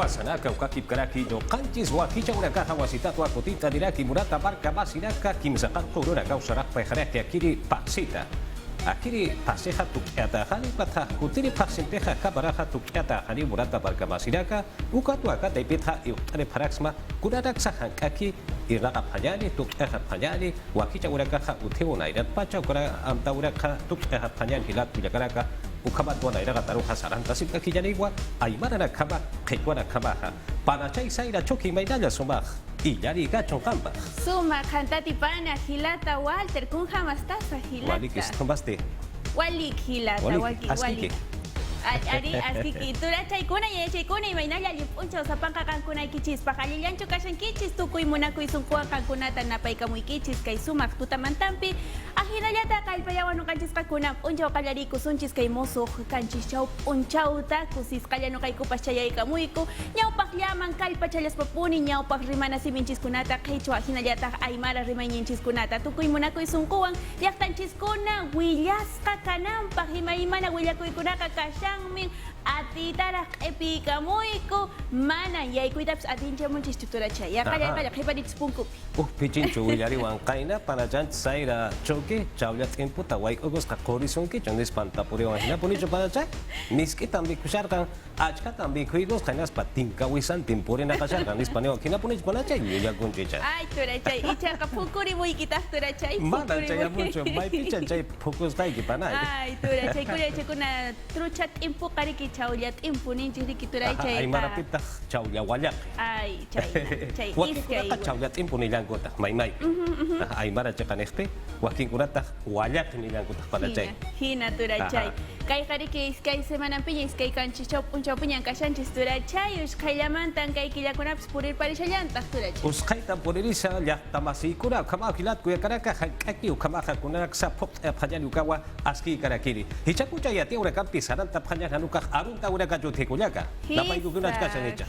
Hikuasanaka ukakip karaki no kanchis wakicha urakaja wasitatu akotita diraki murata barka basinaka kimsaka kurura kausara pejaraki akiri pasita. Akiri paseja tukiata hani patha kutiri pasenteja kabaraja tukiata hani murata barka basinaka ukatu akata ipetha iutare paraxma kurarak sahankaki iraka panyani tukiata panyani wakicha urakaja uteuna irat pacha ukara amta urakaja tukiata panyani hilat tuyakaraka ukabat wana iraga taruha saranta sipka kijaniwa aymara na kama ketwana kama para chay saira choki maidalla sumah iyari gachon kamba Suma kantati pana hilata Walter kun hamastasa hilata walik istombaste walik hilata walik Ari asiki tura chaykuna y chaykuna imaynalla llip'unchaw sapanqa qankuna kichis pajalillanchu kashan kichis tukuy munakuy sunquwan qankunata napaykamuy kichis kay sumaq tutamantampi ajinallata kallpallawan nuqanchis kunam p'unchaw qallarikusunchis kay musuq kanchis p'unchawta kusisqalla nuqaykupas chayaykamuyku ñawpaqllaman kallpachallaspa ñawpaq rimana siminchiskunata qhichwa ajinallataq aymara rimayninchiskunata tukuy munakuy sunquwan llaqtanchiskuna willasqa kananpaq imaymana willakuykunaqa kashan min atitara epika muiku mana yaykuytapas atinchamunchis tuturachay yaqalla qhipanitsis punkupi pichinchu willari wanqayna panachanchis sayra choque chawlla t'imputa wayk'ukusqa qurisunki chonis pantapuriwan hina punichu panachay misk'itan mikusharqan achkatan mikuykusqa hinaspa tinkawisan timpurina kasharqan nispa niwan hina punichu panachay willakunchicha ay turachay ichaqa pukurimuykitaq turachay mana chayamunchu maypicha chay phukusqayki panay ay turachay kuyachaykuna trucha t'impu qariki chawlla t'impu ninchis riki turaychay aymarapitaq chawlla wallaq ay chay wakinkunaqa chawlla t'impu nillankutaq maymay aymara chiqaniqpi wakinkunataq wallaq nillankutaq panachay hina turachay kay qariki iskay semananpiña iskay kanchis chawp'unchawpiñan kashanchis turachay usqayllamantan kay killakunapas purir parishallantaq turachay usqayta puririsha llaqtamasiykuna ukama kilat kuyakaraka hank'aki ukamaqa kunaksa phuq phallani ukawa aski karakiri hichakucha yati urakampi saranta phallani hanukaq arunta urakachutikullaka napaykukunach kasanicha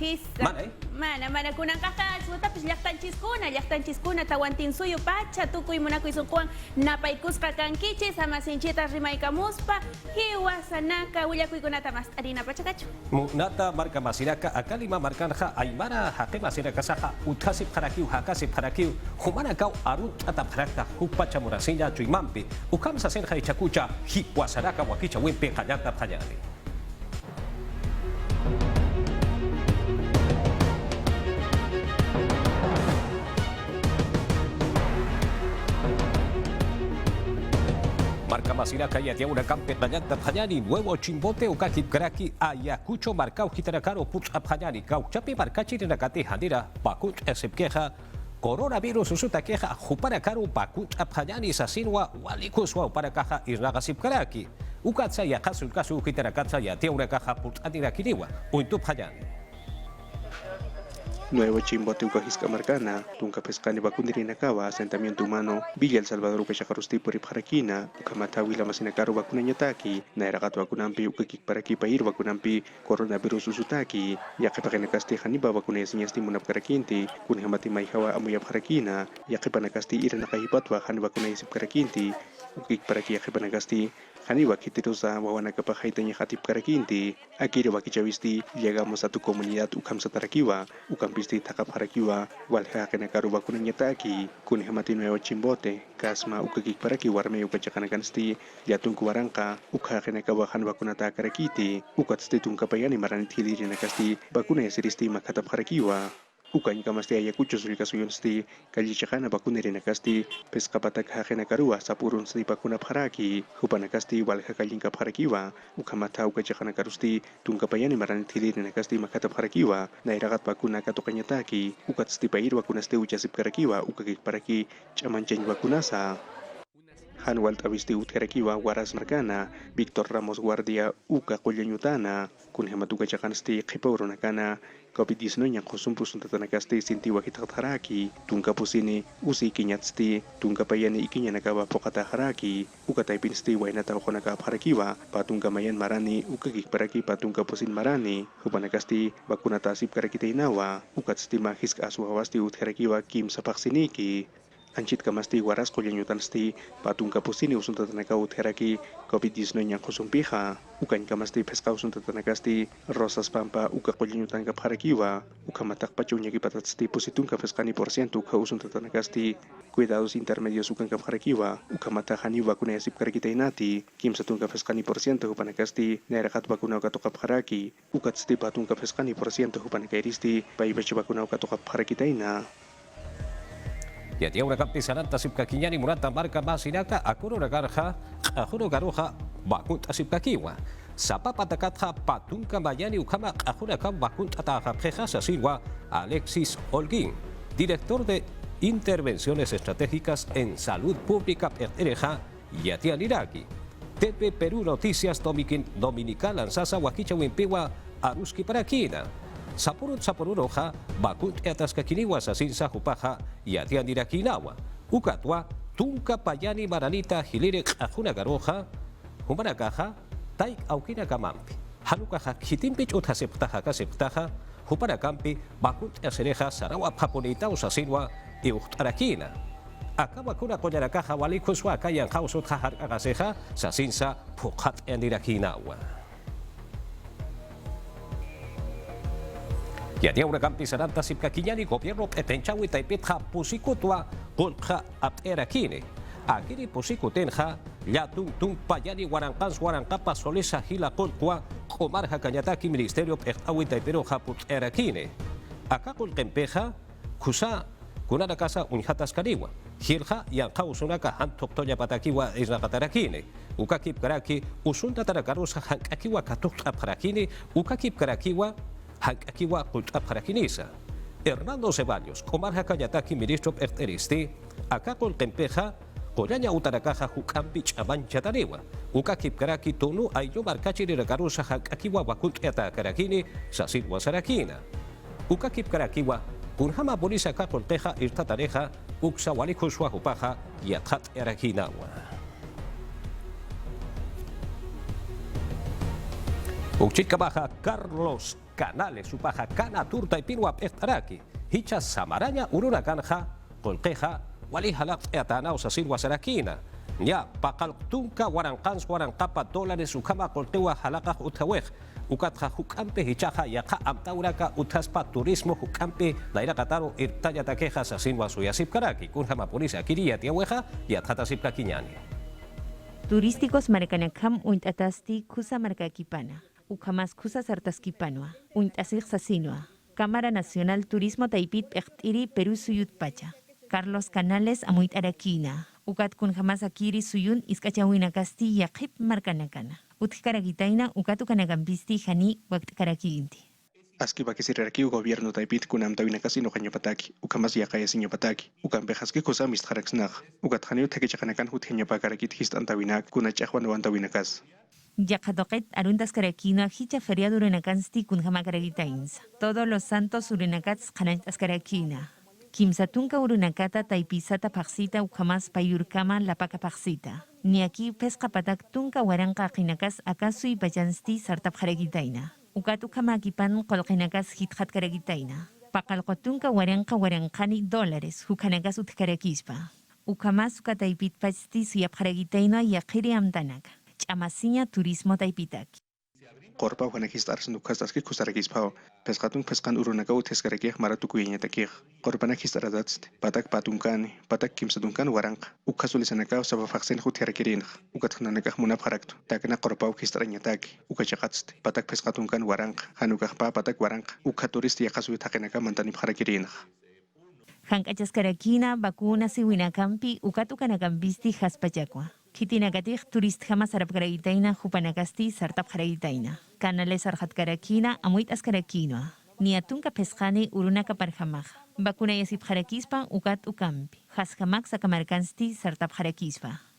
mana kunanqaqa sutapis llaqtanchiskuna tawantinsuyu pacha tukuy munakuy sunquwan napaykusqa kankichis amasinchita rimaykamuspa hiwasanaka willakuykunata mastarina pachakachu munata marka masiraka akalima markanja aymara haqe masiraka saha uthasip qarakiw hakasip qarakiw humana kaw arunt'ata pharakta hupacha murasilla chuymampi ukamsa senja ichakucha hiwasaraka wakicha wimpi qallanta phallani marca masiraka yatia una campe tallanta phallani nuevo chimbote ukakip karaki ayakucho marcao kitarakaro putz phallani kauchapi markachi rinakati handira pakuch esepkeja coronavirus usuta queja juparakaru pakuch phallani sasinwa walikuswa uparakaja irragasip karaki ukatsa yakasul kasu kitarakatsa yatia una caja putz adirakiriwa uintu phallani Nuevo Chimbote Ucajisca Marcana, Tunca Pescani Bacundirinacaba, asentamiento humano, Villa El Salvador Ucachacarusti por Ipjaraquina, Ucamatawi la Masinacaro Bacunañataki, Nairagato Bacunampi, Ucakik para aquí Pair Bacunampi, Coronavirus Usutaki, Yakepaganacasti Haniba Bacunesinasti Munapkarakinti, Kunhamati Maihawa Amuyapjarakina, Yakepanacasti Iranakahipatwa Hanibacunais Karakinti, Ukik para aquí Yakepanacasti, Haniba Kitirusa Wawanakapajaita Hatip Karakinti, Akiri Bakichavisti, llegamos a tu comunidad Ukamsatarakiwa, Ukampisti Takaparakiwa, Walhakanakaru Bakunanyataki, Kunhamati Nuevo Chimbote, Kasma Ukakik Paraki Warme Ukachakanakasti, Yatunku Waranka, Ukahanakawahan Bakunata Karakiti, Ukatsti Tunkapayani Maranitili Nakasti, Bakuna Siristi Makataparakiwa. Ukan kamasti ayakucho sulkasuyonsti kallichakana bakunerenakasti pesqapatak hajenakaruwa sapurunsti bakuna pharaki hupanakasti walja kallinka pharakiwa ukamata ukachaqanakarusti tunkapayani maranitilirinakasti makata pharakiwa nairagat bakuna katoqañataki ukatsti pairwa kunasti uchasip karakiwa ukakik paraki ch'amanchañ bakunasa Hanwal Tavisti Utkarakiwa, Waras Marcana, Víctor Ramos Guardia, Uka Qollañutana, Kunhematuka Chakansti, Kiporo Nakana, COVID-19 Kosumpus Tatanakasti, Sintiwa Hitakharaki, Tunka Pusini, Usi Kinyatsti, Tunka Payani Ikinyanakaba Pokata Haraki, Uka Taipinsti, Wainata Honaka Harakiwa, Patunka Mayan Marani, Ukakik Paraki, Patunka Pusin Marani, Hupanakasti, Bakunata Sip Karakitainawa, Ukatsti Mahisk Aswawasti Utkarakiwa, Kim Sapaksiniki, Anchit kamasti waras kolyanyutan sti patung kapusini usun tatanaka utheraki COVID-19 yang kosumpiha ukan kamasti pesca usun tatanakasti Rosas Pampa uka kolyanyutan kapharakiwa uka matak pachunya kipatat sti positung kapeskani porsiento uka usun tatanakasti cuidados intermedios ukan kapharakiwa uka matak hani vakuna yasip karakita inati kim satung kapeskani porsiento hupanakasti nerakat vakuna uka toka kapharaki ukat sti patung kapeskani porsiento hupanakairisti pai baca vakuna uka toka kapharakita ina. Ya dia ura kampi sanan tasip kakinya ni murata marka masinaka akuro nagarha akuro garuha bakut tasip kakiwa sapa patakatha patung kambayani ukama akuro kam bakut ataha preja sasinwa Alexis Holguín, director de Intervenciones Estratégicas en Salud Pública Pertereja Yatia Niraki TV Perú Noticias Dominical Ansasa Wakicha Wimpiwa Aruski Parakina Sapurut roja bakut atas kakiniwa sasinsa hupaha yatian dirakinawa ukatwa tunka payani maranita hilire ajuna garoja humanakaja taik aukina kamampi hanukaja hitimpich utaseptaja kaseptaja hupanakampi bakut asereja sarawa paponita usasinwa iuhtarakina akaba kuna koñarakaja walikuswa kayan hausut hajar agaseja sasinsa pukat endirakinawa. Ya dia ura kampi saranta sip kakinyani gobierno etenchawi taipitha pusikutwa kulha aterakine. Akiri pusikutenha tung payani warankapa solisa hila kulkwa komarha kanyataki ministerio pektawi taipero haput erakine. Akakul kempeja kusa kunana kasa unhatas kariwa. Hilha yang kau sunaka hantok tonya patakiwa isnakatarakine. Ukakip karaki usunta tarakarusa hankakiwa katuk apharakine ukakip karakiwa Hakiwa kulta parakinisa. Hernando Ceballos, Comarja Kayataki, ministro perteristi, Akakol Tempeja, Koyanya Utarakaja Hukambich Amancha Tarewa, Ukakip Karaki Tonu, Ayo Marcachi de Garusa Hakiwa Wakult Eta Karakini, Sasilwa Sarakina. Ukakip Karakiwa, Kunhama Bonisa Kakol Teja, Irtatareja, Uksa Walikuswa Hupaja, Yathat Erakinawa. Ukchika Baja Carlos Canales, Upaja Cana Turta y Pinua Pechtaraki, Hicha Samaraña, Uruna Canja, Colqueja, Walihalak Eatana, Sasilwa Sarakina, Ya Pakal Tunca, Warancans, Warancapa, Dólares, Ukama, Coltewa, Halaka, Utawej, Ukatja, Hukampe, Hichaja, Yaka, Amtauraka, Utaspa, Turismo, Hukampe, Laira Cataro, Irtaya Taqueja, Sasilwa Suyasip Karaki, Kunjama Polisa, Kiria, Tiahueja, y Atjatasip Kakiñani. Turísticos Maracanacam, Untatasti, Kusa Marcakipana. Ukamas kusa sartaskipanua, untasig sasinua, Cámara Nacional Turismo Taipit Echtiri Perú Suyut Pacha, Carlos Canales Amuit Arakina, Ukat kun jamas akiri suyun iskachawina kasti yaqip markanakana, Utkaragitaina Ukatu Kanagambisti Hani Waktkarakiinti. Aski bakisirarki gobierno Taipit kunam tawinakasi no kanyapataki, ukamas yakaya sinyapataki, ukampejaski kusa mistjaraksnag, ukathaniu tekechakanakan huthenyapakaraki histan tawinak kunachahwan wantawinakas. Yaqadoqet aruntas karakina hicha feriado urenakansti kunjamakaragitains. Todos los santos urenakats kanantas karakina. Kimsatunka urunakata taipisata paxita ukamas payurkama lapaka paxita. Ni aquí pesca patak tunka waranka qinakas akasui bajansti sartap karagitaina. Ukatu kamakipan kolqinakas hithat karagitaina. Pakalqotunka warankani $, hukanakas utkarakispa. Ukamas ukataipit pasti suyap karagitaina yaqiri amtanak. Chamasiña Turismo Taipitaki. Korpa uhanakis arsendukastaski kusarakispao. Pescatun pescan urunaka uteskaraki maratukuiña takij. Korpanakis aradats patak patunkani, patak kimsadunkan waranka. Ukasulisanaka sabafaksen hutiarakirin. Ukathnanaka munap haraktu. Takana korpa ukistarañataki. Ukachakatst patak pescatunkan waranka. Hanukahpa patak waranka. Ukaturisti yakasui takenaka mantanip harakirin. Hankachaskarakina bakuna siwinakampi ukatu kanakambisti haspachakwa. Kitinagatik turist jamas arapkaragitaina hupanakasti sartapkaragitaina. Canales arhatkarakina amuit askarakina. Niatunka pescani urunaka parjamaj. Bakuna yasip harakispa ukat ukampi. Hasjamak sakamarkansti sartapharakispa.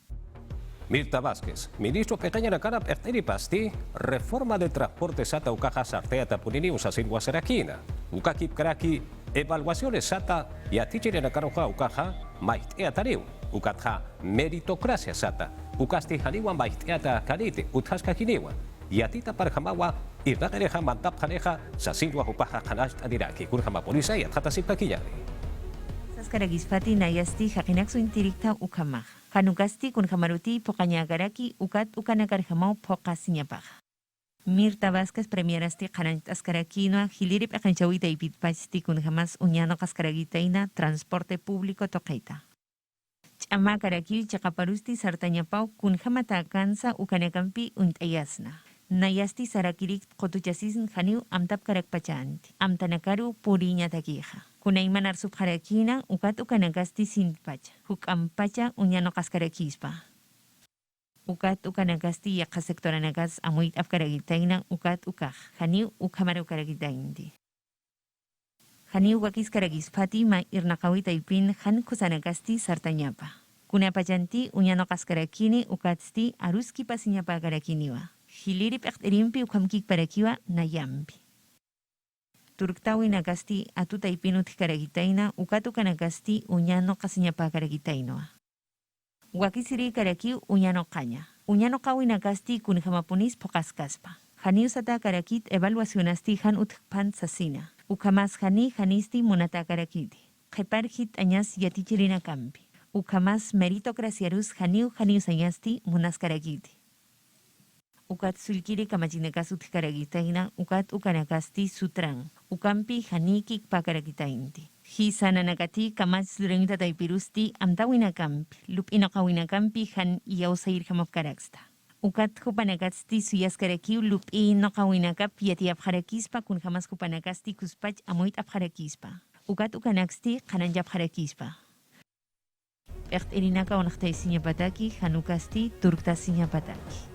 Mirta Vázquez, ministro pequeña na cara perteri pasti, reforma de transporte sata ukaja sartea tapunini usasin wasarakina. Ukakip karaki, evaluaciones sata y atichire na karoja ukaja, maitea tariu. Ukatja meritocracia sata, ukasti haniwa maitea kanite, uthaska kiniwa. Y atita parjamawa, irnagareja mantap haneja, sasilwa upaja hanash adiraki, kurjama polisa y atjata sipakiyari. Karagispati nayasti hakinaksu intirikta ukamaj. Kanukasti kun hamaruti pokañagaraki ukat ukanakarhamau pokasiñapaj. Mirta Vázquez premierasti qarantas karakinoa hilirip aqanchawita ipitpachti kun jamas uñano kaskaragitaina transporte público toqaita. Ch'ama karaki chaqaparusti sartañapau kun jamata alcanza ukanakampi untayasna. Nayasti sarakirik qotuchasin janiu amtap karakpachanti. Amtanakaru puriña taquija. Kunayman arsub jarakina ukat ukanagasti sinpacha. Huk ampacha uñano kaskarakispa. Ukat ukanagasti yaqa sektoranagas amuit afkaragitaina ukat ukaj. Janiu ukamara ukaragitaindi. Janiu wakis karagispati ma irnaqawita ipin jan kusanagasti sartañapa. Kunapachanti uñano kaskarakini ukatsti aruski pasiñapa karakiniwa. Hilirip aqtirimpi ukamkik parakiwa nayampi. Turktawi nagasti atuta ipinut karagitaina ukatuka nagasti uñano kasiñapa karagitainoa. Wakisiri karaki uñano qaña. Uñano qawi nagasti kun jamapunis pokaskaspa. Janiusata karakit evaluacionasti jan utpan sasina. Ukamas janisti munata karakiti. Qeparjit añas yatichirina kampi. Ukamas meritocraciarus janius añasti munas karakiti. Ukat sulkiri kamachinakasut karagitaina ukat ukanakasti sutran. Ukampi janikik pakaragitainti. Hisananakati kamach surengita taipirusti amtawinakampi. Lupinaqawinakampi jan iyawsayir hamapkaraksta. Ukat hupanakasti suyaskarakiw lupinaqawinakap yatiapharakispa kun jamas hupanakasti kuspach amuit apharakispa. Ukat ukanaksti qananjapharakispa. Irinaka onaqtaysiñapataki hanukasti turktasiñapataki.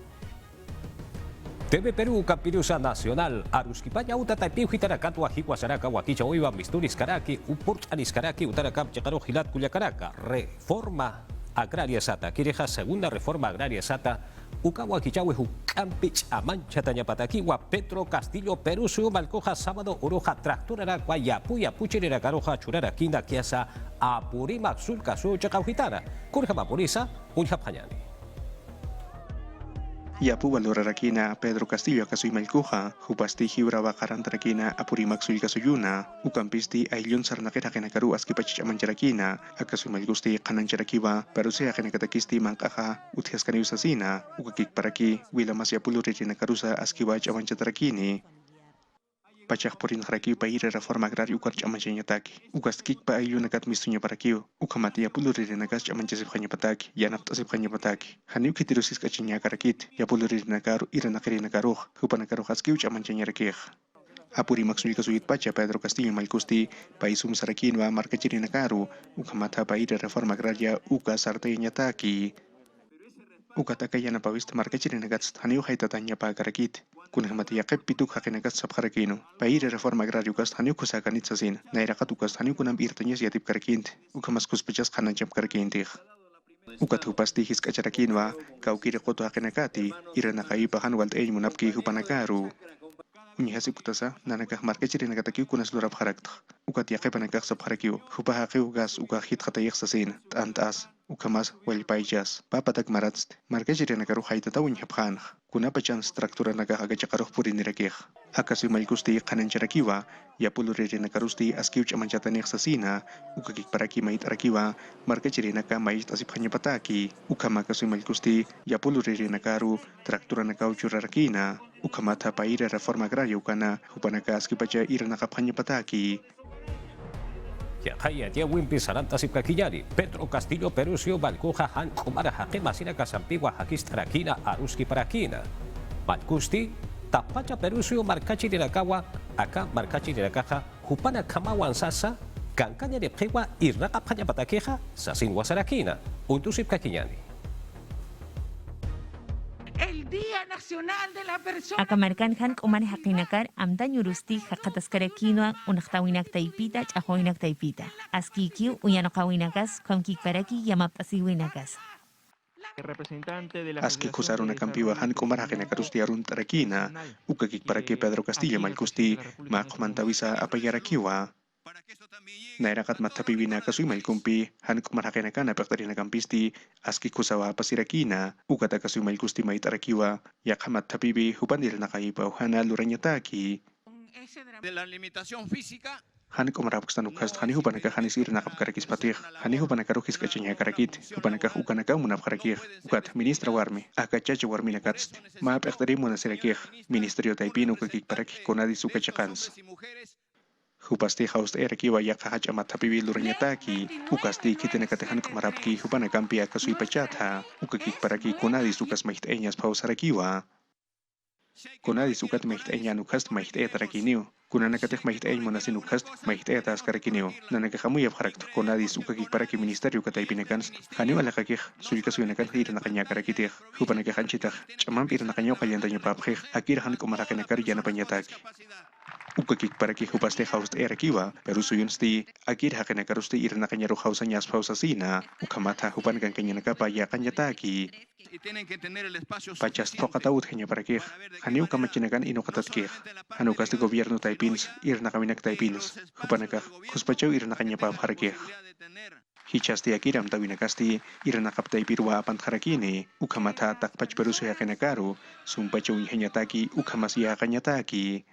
TV Perú Campirusa Nacional Aruskipaya utataypiw hitarakatu ajihuasaraka wakicha oiva misturis karaki upurt aniskaraki utarakap chakaro hilat kuyakaraka reforma agraria sata kireja segunda reforma agraria sata ukawa kichawe hukampich amancha tañapataki wa Petro Castillo Perú su malcoja sábado uroja tractorara guayapuya puchirera caroja churara kinda kiasa apurima sulka su chakauhitara kurjama purisa unjapanyani. Yapu valorarakina Pedro Castillo akasui malkuja, hupasti hibraba karantarakina apurimak sulkasuyuna, ukampisti aylon sarnakera kenakaru askipachich amancharakina, akasui malgusti kanancharakiba, parusea kenakatakisti mankaja, uthiaskaniusasina, ukakik paraki, wilamas yapuluririnakarusa askibach amanchatarakini. Pachak porin haraki paire reforma agraria ukarch amanchanyataki. Ukaskik pa ayunakat mistunya parakiu. Ukamati yapuluririnakash amanchasipkhanyapataki. Yanaptasipkhanyapataki. Haniu kitirusis kachinya karakit. Yapuluririnakaru iranakarinakaruj. Hupanakaruj askiuch amanchanyarakij. Apuri maksulika suyit pacha Pedro Castillo malkusti paisum sarakinwa markachirinakaru. Ukamata paire reforma agraria uka sartayanyataki. Ukataka yanapawista markachirinakats haniu haitatanya pa karakit. Kunhamati yaqep pituk hakinakat sabharakino. Paire reforma agrario kast haniu kusakanit sasin. Nairakat ukas haniu kunam irtanyas yatip karakint. Ukamas kuspechas kananchap karakintih. Ukat hupasti his kacharakinwa. Kaukiri koto hakinakati. Iranakaipa hanwalt ein munapki hupanakaru. Unyihasi putasa nanakah markachirinakatakiu kunas lurap harakta. Ukat yaqepanakah sabharakiu. Hupahakiu gas uka hit hatayik sasin. Tantas. Ukamas walpayjas. Papatak maratst. Markachirinakaru haitatawin haphanah. Kunapachan struktura nagahagachakaruh purinirakih. Akasui malkusti kanancharakiwa, yapuluririnakarusti askiuch amanchatanih sasina, ukakik paraki mait arakiwa, markachirinaka mait asipkhanyapataki, ukamakasui malkusti yapuluririnakaru, traktura nakauchurarakina, ukamata paira reforma agraria ukana, hupanaka askipacha iranakapkhanyapataki. Yahaya Wimpi Saranta Sipkakiyari, Pedro Castillo Perusio Balcoja Han Kumara Hakema Sinaka Sampigua Hakistarakina Aruski Parakina. Malkusti, Tapacha Perusio Marcachi de la Kawa, Aka Marcachi de la Caja, Hupana Kamawan Sasa, Cancanya de Pewa y Raka Panya Patakeja, Sasin Wasarakina, Untusipkakiyani. Akamarkan han kumani hakinakar amdan yurusti haqataskarakinoa unaqtawinak taipita ch'ajoinak taipita. Askikiu uyanokawinakas kamkik paraki yamaptasiwinakas. Aski kusaruna kampiwa han kumar hakinakarusti arun tarakina, ukakik paraki Pedro Castillo malkusti, maqmantawisa apayarakiwa. Nairakat matapiwina kasui malkumpi, han kumar hakinakana pektarinakampisti, aski kusawa pasirakina, ukata kasui malkusti maitarakiwa, yakamat tapibi hupandil nakaipa uhana luranyataki. De la limitación física Hani komarapaksta nukast hani hupanaka hani sir nakap karakis patih hani hupanaka rukis kachanya karakit hupanaka ukanaka munap karakih ukat ministra warmi akachacha warmi nakatst maap ektari munasirakih ministerio taipino kakik parakih konadi sukachakans Hupasti haust erakiwa yakahach amat hapiwi luranyataki ukasti kitenekatehan komarapki hupanakampi akasui pachatha ukakik paraki konadi sukas mahit enyas pausarakiwa Kunadi sukat mahit enya nukast mahit tarakiniu. Kunana kateh mahit monasi nukast mahit tas karakiniu. Nanakahamu yap harakt kunadi sukakik paraki ministerio katay pinakans. Haniu ala kakih sulika suyanakan hira nakanya karakitih. Hupanaka hanchitah. Chamam pira nakanyo kalyantanyo papjih. Akir han kumarakanakar yana panyataki. Ukakik paraki hupaste haust erakiwa. Peru suyunsti akir hakanakarusti ira nakanyaru hausanyas pausasina. Ukamata hupan kan kanyanaka paya kanyataki. Pachas tokataut hanya parakih. Haniu kamachinakan inokatatkih. Hanu kasti gobierno taipins, irna kaminak taipins. Hupanakah, kuspachau irna kanya paparakih. Hichasti akiram tawinakasti, irna kaptay pirwa apan harakini, ukamata takpach peruso yakanakaru, sumpachau ihanyataki, ukamasiya kanyataki.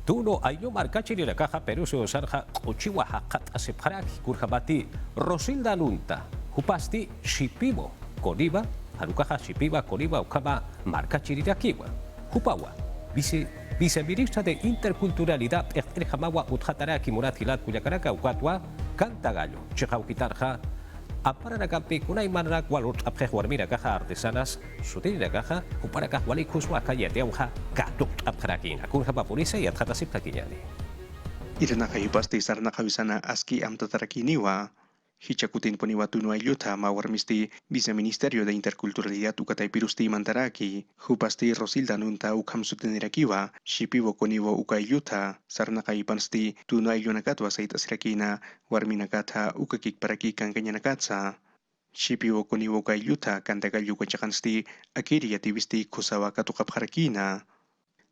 Tuno ayo markachiri la caja peruso sarja uchiwa hakat asepharaki kurjabati Rosilda Nunta hupasti shipibo koniba harukaja shipiba koniba ukama markachirirakiwa hupawa viceministra de interculturalidad Jamawa Utjataraki Muratilat Cuyacaraka Ucatwa Canta Gallo Chejauquitarja Aparanakampi kunay manarak walot apjehuarmira caja artesanas sutirira caja uparaka walikuswa kayateuja gatot apjarakina kurjaba purisa y atjatasip kakiñani Irna kayupasti sarna kawisana aski amtatarakiniwa. Hichakutin poniwa tuno ayuta mawarmisti viceministerio de interculturalidad ukatay pirusti mantaraki. Hupasti Rosilda Nunta ukam sutenirakiwa. Shipiwo koniwo ukayuta. Sarna kayupansti tuno ayunakatwa saitasrakina. Warminakata ukakik paraki kankanyanakatsa. Shipiwo koniwo ukayuta kantagalyu kachakansti akiri yativisti kusawa katukapharakina.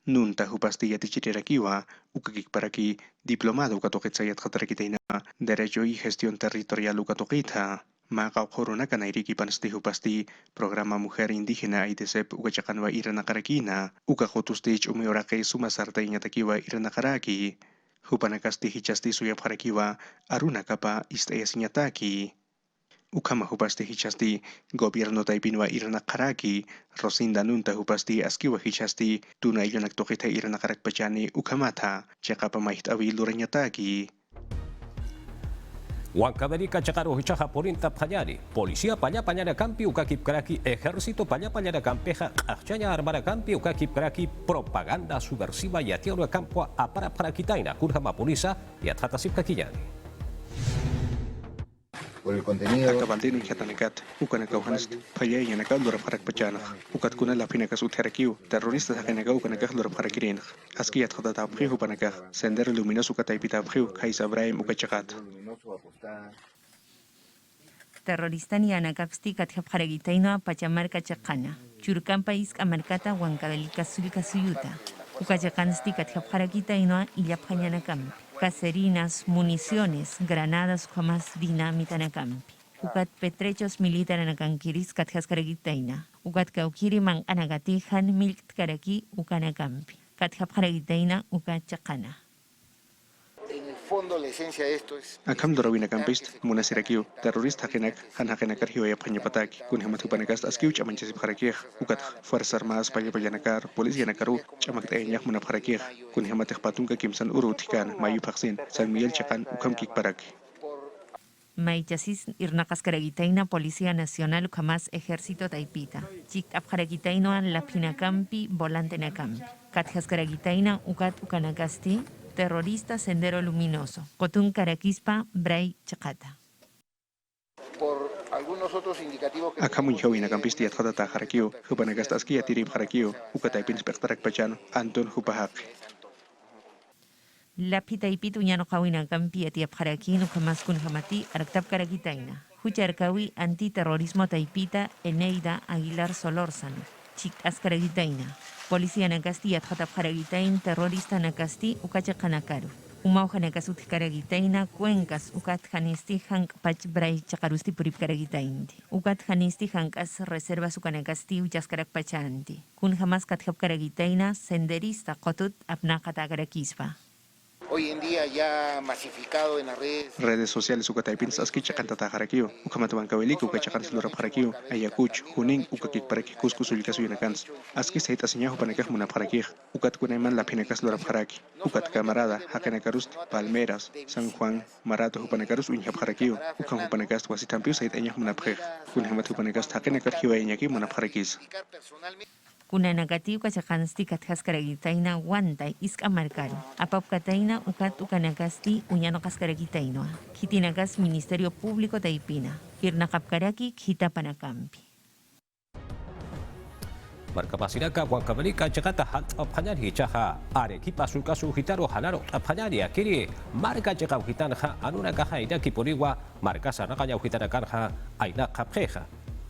Nunta hupasti yatichirirakiwa, ukakik paraki, diplomado ukatokitsayat katarakitaina, derecho y gestión territorial ukatokita, maka korona kanairiki pansti hupasti, programa mujer indígena ITSEP ukachakanwa iranakarakina, ukakotustich umeorake sumasarta iñatakiwa iranakaraki, hupanakasti hichasti suyaparakiwa, aruna kapa istayasiñataki. Ukama hupasti hichasti gobierno taipinwa iranakaraki, Rosinda Nunta hupasti askiwa hichasti tuna iyonak tokita iranakarak pachani ukamata, chakapa mahit awi luranyataki. Huancaverica Chacaro Hichaja Porinta Payari, Policía Paya Pañana Campi, Ukakip Kraki, Ejército Paya Pañana Campeja, Achaya Armara Campi, Ukakip Kraki, Propaganda Subversiva y Atiauro Campo a para Quitaina, Kurjama Purisa y Atjatasip Kakiyani. Por el contenido. Akabantin Yatanakat, Ukanakauhanas, Paya Yanaka, Lura Parakpachana, Ukatkuna la Pinakas Uterakiu, terroristas Hakanaka, Ukanaka, Lura Parakirin, Askiat Hodata Prihu Panaka, Sender Luminoso Kataipita Prihu, Kaisa Brahim Ukachakat. Terroristan yanakapsti katjapjaragitaino Pachamarca Chacana, Churcan País Amarcata, Huancavelica Sulca Suyuta, Ucachacansti katjapjaragitaino Illapjañanacam. Caserinas, municiones, granadas, jamás dinamita na campi. Ukat petrechos militar na kankiris katjaskaragitaina. Ukat kaukiri mang anagatihan milk karaki ukana campi. Katjapjaragitaina ukat chakana. En el fondo la esencia de esto es Akam Dorawina Campist, Munasirakiu, terrorista Hakenak, Hanhakenakar Hioya Pañapataki, Kunhamatupanakast Askiu Chamanchesip Harakir, Ukat, Fuerzas Armadas Payapayanakar, Policía Nakaru, Chamaktaeñak Munapharakir, Kunhamatek Patunka Kimsan Urutikan, Mayu Paksin, San Miguel Chakan, Ukam Kikparaki. Maichasis irnakaskaragitaina Policía Nacional jamás Ejército Taipita. Chik apjaragitaino la pinacampi volante nakampi. Katjaskaragitaina ukat ukanakasti. Terrorista Sendero Luminoso, Cotún Caraquispa, Bray Chacata. por algunos otros indicativos que Akamun Howina Campisti at Hadata Harakiu, Hupanagastaskia Tirip Harakiu, Ukataipin Spectarak Pachan, Anton Hupahak. Lapita y pituñano Kawina Campi atiap Harakin, Ukamaskun Hamati, Arktap Karakitaina. Hucharkawi antiterrorismo Taipita, Eneida Aguilar Solórzano, Chik Askaragitaina. Policía Nakasti at Hatap Haragitain, terrorista Nakasti, Ukachakanakaru. Umauja Nakasut Karagitaina, Cuencas, Ukat Hanisti Hank Pach Bray Chakarusti Purip Karagitaindi. Ukat Hanisti Hankas Reservas Ukanakasti Uchaskarak Pachanti. Kun Hamas Kathap Karagitaina, senderista Kotut Apnakata Karakispa. Hoy en día ya masificado en las redes sociales ukataipins aski chakanta tajarakio ukamatuan kawelik ukachakan selura parakio ayakuch huning ukakik paraki kuskus ulkas uyinakans aski sait asinya hupanakah muna parakih ukat kunaiman lapinakas lura paraki ukat kamarada hakanakarus Palmeras San Juan Marato hupanakarus unyap parakio ukam hupanakas wasitampiu sait anyah muna pakih kunhamat hupanakas hakanakar hiwayanyaki muna parakis Kuna negatiu kachakansti katjaskaragitaina wantay iska marcaro. Apap kataina ukat ukanakasti uñano kaskaragitaino. Kitinakas Ministerio Público Taipina. Irna kapkaraki kita panakampi. Markapasiraka Huancamalika Chakata Hat of Hanari Chaha Arequipa Sulcasu Hitaro Hanaro Aphanari Akiri Marca Chaka Hitanja Anuna Caja Inaki Poriwa Marcasa Nakaya Hitana Karja Aina Kapjeja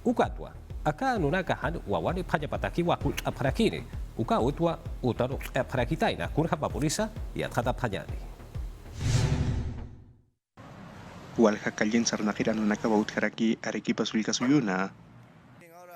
Ukatwa Aka Nunakahan Wawani Payapataki Wakut Aprakiri Uka Utwa Utaro Aprakitaina Kurja Papurisa y Adjata Payani Walhakalyen Sarnakira Nunakaba Utjaraki Arequipa Sulcasuyuna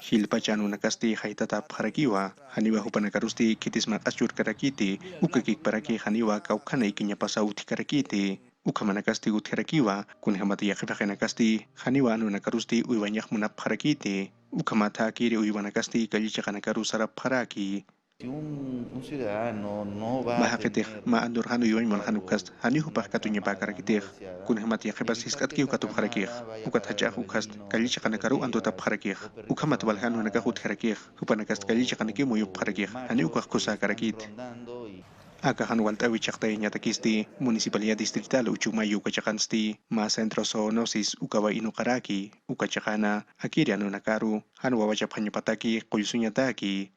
Hilpachan unakasti haitata parakiwa haniwa hupanakarusti kitismak asyur karakiti ukakik paraki haniwa kaukanay kinyapasa uti karakiti ukamanakasti utkarakiwa kunhamati yakipakinakasti haniwa anunakarusti uywanyak munap parakiti ukamata kiri uywanakasti kalichakanakaru sarap paraki Si un ciudadano no va Mahakitih maandur hanu yuan manhanukast hani hupah katunya bakarakitih kun hemat yakibas hiskat ki ukatu harakih ukat hajah ukast kali chakanakaru anduta harakih ukamat walhanu nakahut harakih hupanakast kali chakanaki muyup harakih hani ukah kusa karakit Akahan waltawi chaktay nyatakisti Municipalidad Distrital Uchumayu kachakansti ma Centro Zoonosis ukawa inukaraki ukachakana akiri anu nakaru hanu wawachap hanyapataki kuyusunyataki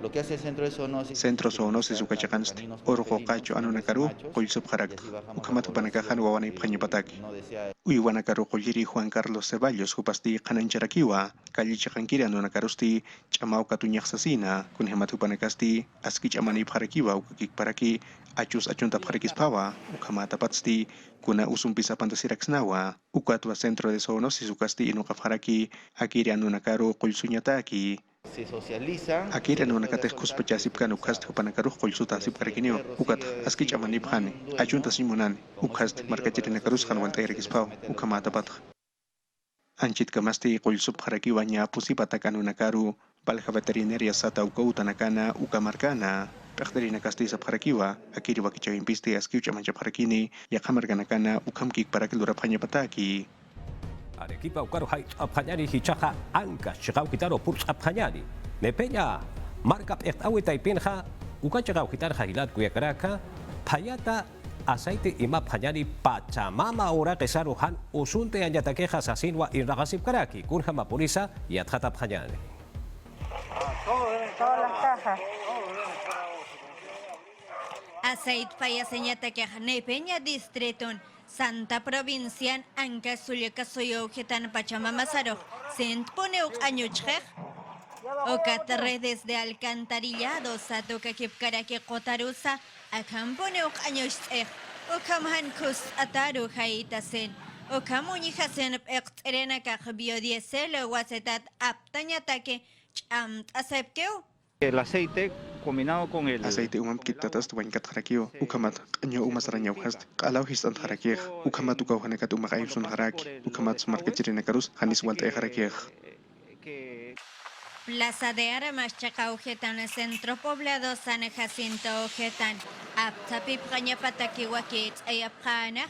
Lo que hace el Centro Zoonosis ukachakansti orjo qacho anunakaru qollsub harakt ukamat hupanakahan wawanay phanyapataki uywanakaru qolliri Juan Carlos Ceballos hupasti qanancharakiwa kalli chakankiri anunakarusti ch'amaw katuñaqsasina kunhemat hupanakasti aski ch'amanay pharakiwa ukakik paraki achus achunta pharakispawa ukamatapatsti kuna usumpisa pantasiraksnawa ukatwa Centro de Zoonosis ukasti inuqapharaki akiri anunakaru qollsuñataki se socializa. Akira no nakates kuspachasip kan ukast hupanakaruh qollsuta sip karakinio ukat askich amanip khani ajunta simunan ukast markachiri nakarus khan walta irikispaw ukamata patq anchit kamasti qollsup kharakiwaña pusipatakan nakaru balja veterinaria sata ukauta nakana ukamarkana Pechteri nakasti sap kharakiwa akiri wakichawimpisti askiuch amanchap kharakini yaqamarkanakana ukamkik parakil duraphaña pataki Arequipa Ucaro Hait Apanyani Hichaja Anca Chigau Gitaro Purs Apanyani Nepeña Marca Awita y Pinja Ucachagau Gitarja Hilat Cuyacaraka Payata Aceite y Mapanyani Pachamama Ura Kesaruhan Usunte Anyataqueja Sasinwa y Ragasip Karaki Kunjama Purisa y Adjata Panyani Todas las cajas. Aceite Payaseñataqueja Nepeña Distriton Santa Provincian Anca Zulica Soyo Getan Pachamamazaro, Sent Poneuk Añuchej, Ocat redes de alcantarillado, Satoka Kipkaraki Kotarusa, Akam Poneuk Añuchej, Okamhan Kus Ataru Haitasen, Okamunihasen Ekterenaka Biodiesel, Wasetat Aptañataque, Chamt Acepkeu. El aceite combinado con el aceite kitatas tuankat harakio ukamat qanyo umasarañaw hast qalaw histan harakih ukamat ukaw hanakat umakayusun haraki ukamat markachiri nakarus hanis walta harakih Plaza de Armas Chacaujetan, Centro Poblado San Jacinto Ojetan, Aptapi Praña Patakiwakit, Ayapana,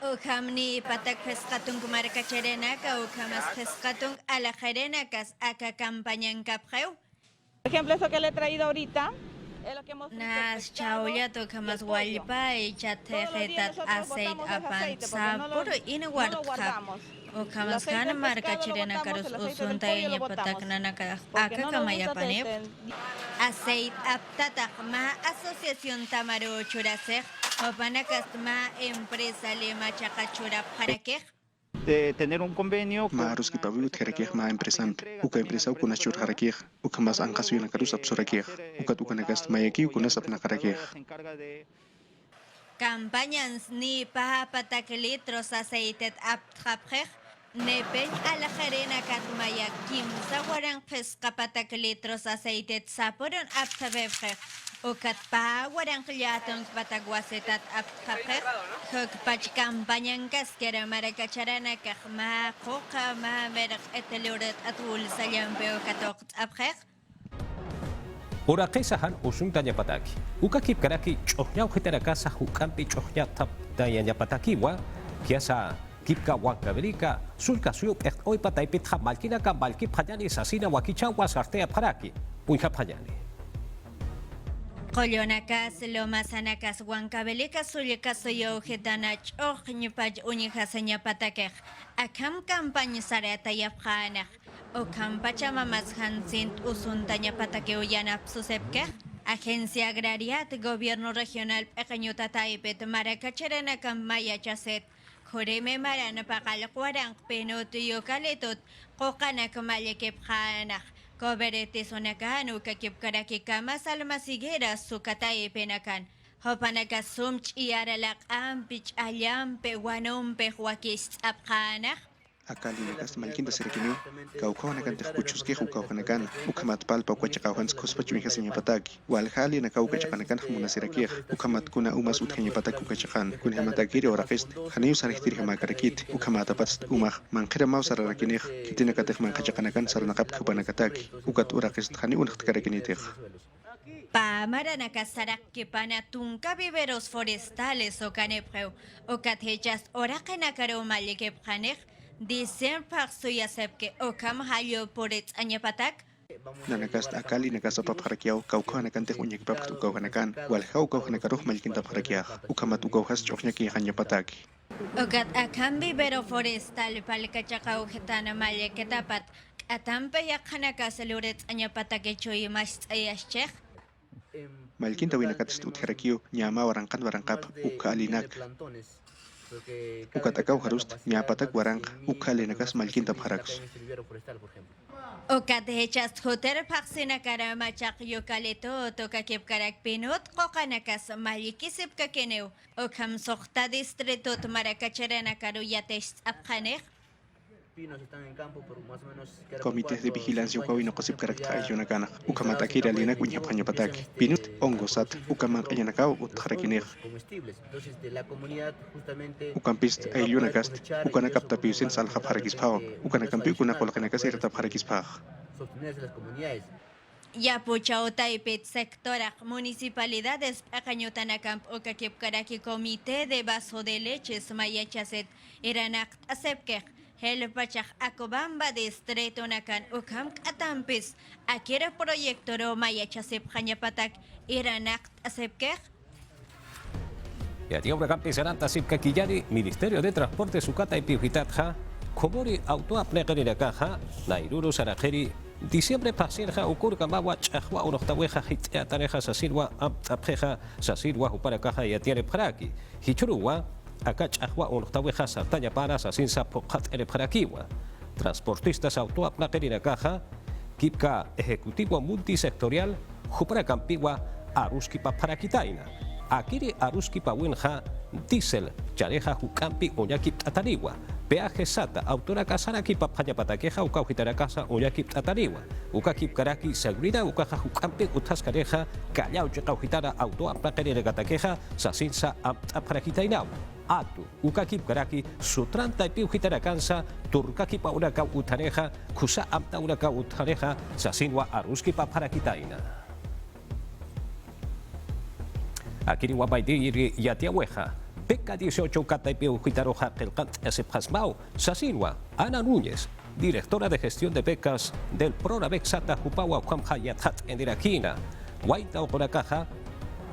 Ukamni Patak Pescatung Marcacherenaca, Ukamas Pescatung a la Jerenacas, Aka campaña en Capreu. Por ejemplo, esto que le he traído ahorita es lo que hemos Nas chaulia toca más guaypa y chatejetat aceite apanza puro inigual o camas can marca chirena caros usunta y pataknana aka kamaya panep aceite aptata ma asociación tamaro churasej o panacas ma empresa lema chacachura para qué de tener un convenio ma harus kipawiut harakih ma empresan uka empresa ukuna chur harakih uka mas angkas yuna karus absurakih ukat ukana gast mayaki ukuna sapna harakih campañas ni pa patakilitros aceite aptraprej Nepen a la jarena katmaya kim zawaran pesca patakilitros aceite saporon aptabebre Ukat pa warang kelyatong patagwasetat apkapek. Hukpach kampanyang kaskera marakacharana kakma koka mamerak etelurat atul salyampe ukatok apkek. Ora kesahan usuntanya pataki. Uka kip karaki chohnya ukitara kasa hukampi chohnya tap dayanya pataki wa kiasa kipka wakabelika sulka suyup oi patay pitha malkina ka malki phajani sasina wakicha wa sartea paraki puiha phajani. Kolyonakas, lomasanakas, wankabelikas, sulikas, soyo, getanach, nyupaj, unikasanya patakek. Akam kampanya sareta yapkanak. O kampacha mamas hansint usuntanya patake uyanap susepkek. Agencia Agraria de Gobierno Regional Pequeño Tataipet Maracacharana Maya Chaset. Koreme marana pakalakwarang penutuyo kalitot kokanak malekep kanak. Koberete sonakanu kakip karaki kamas almasigera sukatay penakan. Hopanakas sumch iaralak ampich alyampe wanumpe huakis apkanak. Akali nagas malkinda serikinu kaukawan kuchuske kaukawan ukamat palpa kwachakawan kuspachu hasinya pataki wal hali nakau kachakanakan humuna serakih ukamat kuna umas uthanya pataki kachakan kun hamatagiri oraqist haniu sarihtir hamakarakit ukamat apats umah manqira mau sararakinih kitina katih man kachakanakan sarnaqap kubanakataki ukat uraqist hani unaqtkarakinitig Pamara nakasarak kipana tunka viveros forestales o canepreu o kathechas oraqe nakaro malikep kanek Dicen paksuya sepke okam halyo poret anyapatak. Nanakas akali nakas apa parakiau kau nakan teh unyak bab tu kau nakan wal kau nakaruh malikin ta parakiah ukamat kau has choknya ki hanya pataki. Okat akam vivero forestal palkachakau getana maleketapat atampe yakanakas luret anyapatake choy mas ayaschech. Malikin ta winakat stut herakiu nyama warangkan warangkap ukalinak. Ukat akau harus nyapatak warang ukale nakas malkin tap harakus. Ukat hechas hoter paksina kara machak yokaleto toka kep karak pinot koka nakas malikisip kakeneu. Ukam sokta distrito marakacharana karu yates apkanek. Comités de vigilancia ukawino kosip karakta ayunakana ukamat akira linak unyapanya pataki pinut ongosat ukaman ayanakau utharakinek ukampist ayunakast ukana kapta piusin salha parakis pao ukana kampi ukuna kolakanakas irta parakis pao Yapucha Otaipet sectora municipalidades Acañotanakamp o Kakipkaraki comité de vaso de leches mayachaset iranak asepkek Helpachak Akobamba distrito nakan ukam atampis akira proyecto ro mayachasep hanyapatak iranak asepkek Ya tiya una campesananta sipka kiyari Ministerio de Transporte Sukata y Piujitatja Komori autoaplegeri nakaja Nairuru Sarajeri Diciembre pasirja ukurka mawa chahwa unohtaweja hitiatareja sasirwa aptapeja sasirwa huparakaja y atiere praki hichuruwa acá chahua unohtaweja sartaña para sasinsa pokat eleprakiwa transportistas autoaplagerina caja kipka ejecutivo multisectorial huparakampiwa aruskipa parakitaina akiri aruskipa winja diesel chareja hukampi oñakip tatariwa peaje sata autora kasara kipa patakeja uka ujitara casa oñakip tatariwa uka kip karaki seguridad uka hukampi utascareja callao chica ujitara autoaplagerina gatakeja sasinsa parakitainawa atu ukakip karaki sutranta ipi ujitara kansa turkakipa uraka utareja kusa amta uraka utareja sasinwa aruskipa parakitaina Akiri wabaidiri yatiaweja Beca 18 Cataipi Ujitaroja Kelkant Esepjasmao Sasinwa Ana Núñez directora de gestión de becas del Prorabec Sata Jupawa Juamja Yathat en Irakina Waita Okoracaja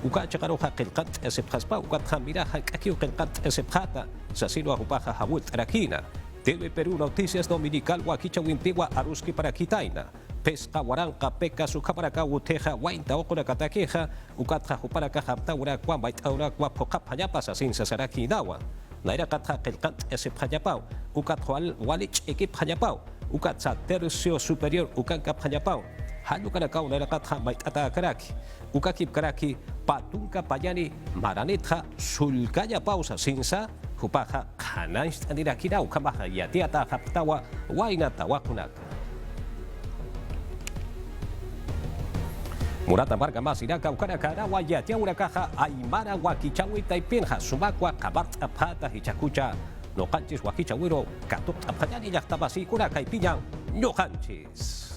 Ukachakaroja Kelkant Esepjasmao Ukatjamiraja Kakiu Kelkant Esepjata Sasinwa Jupaja Hawut Arakina TV Perú Noticias Dominical Wakicha Wimpiwa Aruski para Kitaina Pesca Waranka Peka Sukaparaka Uteja Wainta Okorakatakeja Ukatja Juparaka Haptaura Kwambaitaura Kwapokapayapa Sasin Sasaraki Dawa Naira Katja Kelkant Esepjayapau Ukatjual Walich Ekip Hayapau Ukatza Tercio Superior Ukanka Hayapau Halukarakau Naira Katja Maitata Karaki Ukakip Karaki Patunka Payani Maranetja Sulkaya Pausa Sinsa Jupaja Hanais Andirakira Ukamaja Yatiata Haptawa Wainata Wakunaka Murata marca más iraka ukanaka wayati urakaja aymara wakichawita y pinja sumakwa kabart apata hichakucha no canchis wakichawiro katuk apanyani yaktabasi kuraka y piñan no canchis.